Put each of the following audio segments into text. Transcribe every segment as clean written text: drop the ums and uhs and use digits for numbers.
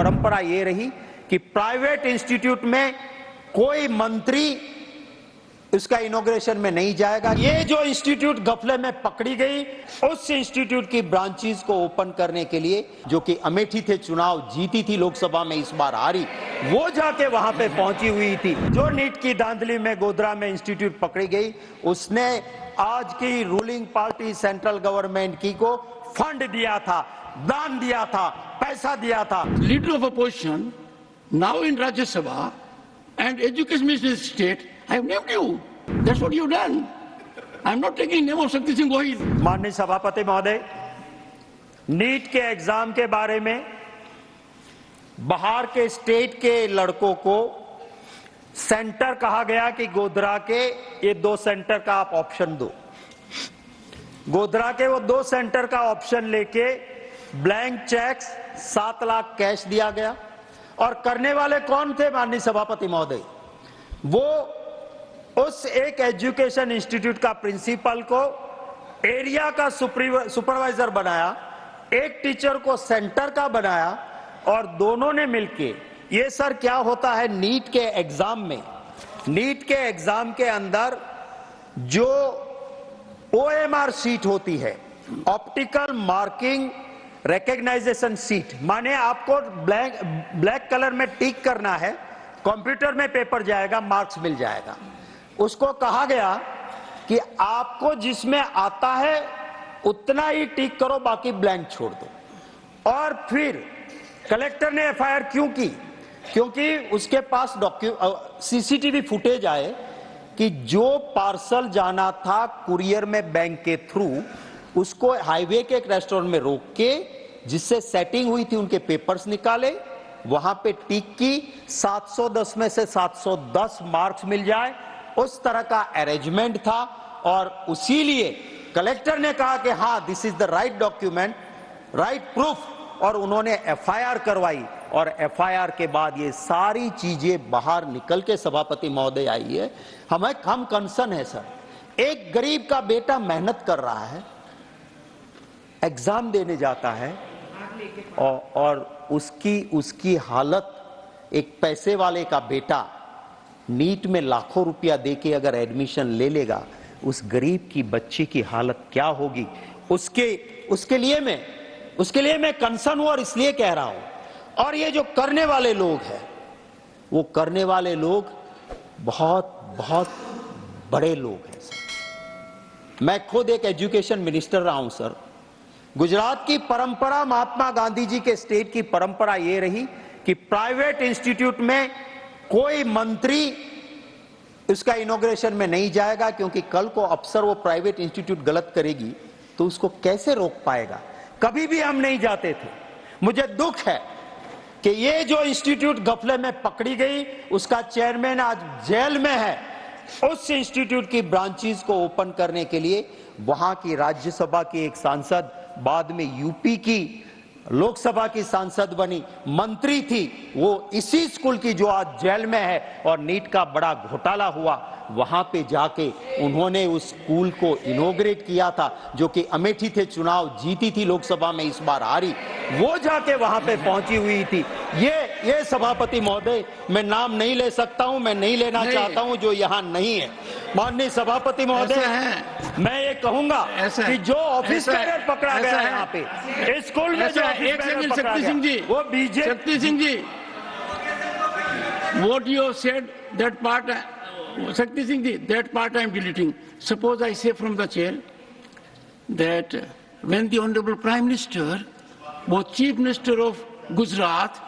परंपरा ये रही कि प्राइवेट इंस्टीट्यूट में कोई मंत्री उसका इनॉग्रेशन में नहीं जाएगा। ये जो इंस्टीट्यूट गफले में पकड़ी गई, उस इंस्टीट्यूट की ब्रांचेस को ओपन करने के लिए, जो कि अमेठी थे चुनाव जीती थी, लोकसभा में इस बार हारी, वो जाके वहां पे पहुंची हुई थी। जो नीट की धांधली में गोधरा में इंस्टीट्यूट पकड़ी गई, उसने आज की रूलिंग पार्टी सेंट्रल गवर्नमेंट की को फंड दिया था, दान दिया था, पैसा दिया था। Leader of opposition now in Rajya Sabha and education minister state, I have named you. That's what you've done. I'm not taking name of Shakti Singh Gohil. माननीय सभापति महोदय, नीट के एग्जाम के बारे में बाहर के स्टेट के लड़कों को सेंटर कहा गया कि गोधरा के ये 2 सेंटर का आप ऑप्शन दो। गोधरा के वो 2 सेंटर का ऑप्शन लेके ब्लैंक चेक्स 7 लाख कैश दिया गया। और करने वाले कौन थे माननीय सभापति महोदय? वो उस एक एजुकेशन इंस्टीट्यूट का प्रिंसिपल को एरिया का सुपरवाइजर बनाया, एक टीचर को सेंटर का बनाया, और दोनों ने मिलके ये सर क्या होता है नीट के एग्जाम में, नीट के एग्जाम के अंदर जो OMR सीट होती है, ऑप्टिकल मार्किंग रिकॉग्नाइजेशन सीट, माने आपको ब्लैक कलर में टिक करना है, कंप्यूटर में पेपर जाएगा, मार्क्स मिल जाएगा। उसको कहा गया कि आपको जिसमें आता है उतना ही टिक करो, बाकी ब्लैंक छोड़ दो। और फिर कलेक्टर ने FIR क्यों की? क्योंकि उसके पास CCTV फुटेज आए कि जो पार्सल जाना था कुरियर में बैंक के थ्रू, उसको हाईवे के एक रेस्टोरेंट में रोक के, जिससे सेटिंग हुई थी, उनके पेपर्स निकाले, वहां पे टिक की, 710 में से 710 मार्क्स मिल जाए, उस तरह का अरेंजमेंट था। और उसीलिए कलेक्टर ने कहा कि हाँ, this is the right document, right proof, और उन्होंने FIR करवाई। और FIR के बाद ये सारी चीजें बाहर निकल के सभापति महोदय आई है। हम कंसर्न है सर, एक गरीब का बेटा मेहनत कर रहा है, एग्जाम देने जाता है, और उसकी हालत, एक पैसे वाले का बेटा नीट में लाखों रुपया देके अगर एडमिशन ले लेगा, उस गरीब की बच्ची की हालत क्या होगी? उसके लिए मैं कंसर्न हूं, और इसलिए कह रहा हूं। और ये जो करने वाले लोग हैं, वो करने वाले लोग बहुत बहुत बड़े लोग हैं सर। मैं खुद एक एजुकेशन मिनिस्टर रहा हूं सर। गुजरात की परंपरा, महात्मा गांधी जी के स्टेट की परंपरा ये रही कि प्राइवेट इंस्टीट्यूट में कोई मंत्री उसका इनॉग्रेशन में नहीं जाएगा, क्योंकि कल को अफसर वो प्राइवेट इंस्टीट्यूट गलत करेगी तो उसको कैसे रोक पाएगा। कभी भी हम नहीं जाते थे। मुझे दुख है कि ये जो इंस्टीट्यूट गफले में पकड़ी गई, उसका चेयरमैन आज जेल में है। उस इंस्टीट्यूट की ब्रांचेस को ओपन करने के लिए वहां की राज्यसभा की एक सांसद, बाद में यूपी की लोकसभा की सांसद बनी, मंत्री थी, वो इसी स्कूल की जो आज जेल में है, और नीट का बड़ा घोटाला हुआ, वहां पे जाके उन्होंने उस स्कूल को इनॉग्रेट किया था, जो कि अमेठी थे चुनाव जीती थी, लोकसभा में इस बार हारी, वो जाके वहां पे पहुंची हुई थी। ये सभापति महोदय, मैं नाम नहीं ले सकता हूं, मैं नहीं लेना चाहता हूं, जो यहाँ नहीं है। माननीय सभापति महोदय, मैं ये कहूंगा कि जो ऑफिस कैडर पकड़ा गया है यहाँ पे स्कूल में, जो शक्ति सिंह जी, वो BJP. Shakti Singh ji, what you have said, that part, Shakti Singh ji, that part I am deleting. Suppose I say from the chair that when the Honorable Prime Minister was Chief Minister of Gujarat,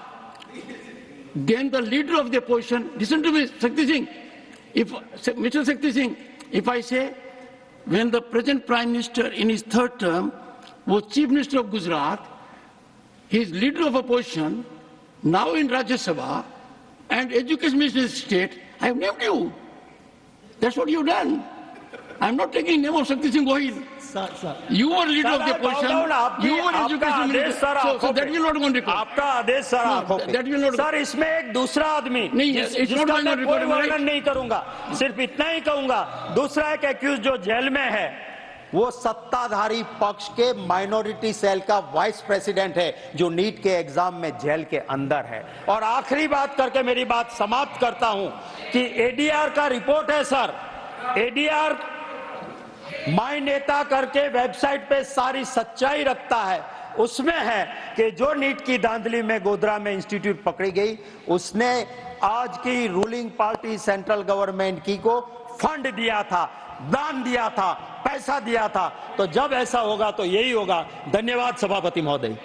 then the leader of the opposition, listen to me, Shakti Singh, Mr. Shakti Singh, if I say when the present Prime Minister in his 3rd term was Chief Minister of Gujarat, he is leader of opposition, now in Rajya Sabha, and education minister state, I have named you. That's what you've done. I'm not taking name of Shakti Singh Gohil. Sir. You were leader of the opposition. You were education minister. So that will not go on record. आपका आदेश sir आंखों पे। That will not. Sir इसमें एक दूसरा आदमी नहीं, it's not going on record. कोई वर्णन नहीं करूंगा, सिर्फ इतना ही कहूंगा। दूसरा एक एक्यूज जो जेल में है, वो सत्ताधारी पक्ष के माइनॉरिटी सेल का वाइस प्रेसिडेंट है जो नीट के एग्जाम में जेल के अंदर है। और आखिरी बात करके मेरी बात समाप्त करता हूं कि एडीआर का रिपोर्ट है सर, एडीआर माय नेता करके वेबसाइट पे सारी सच्चाई रखता है। उसमें है कि जो नीट की धांधली में गोधरा में इंस्टीट्यूट पकड़ी गई, उसने आज की रूलिंग पार्टी सेंट्रल गवर्नमेंट की को फंड दिया था, दान दिया था, पैसा दिया था। तो जब ऐसा होगा तो यही होगा। धन्यवाद सभापति महोदय।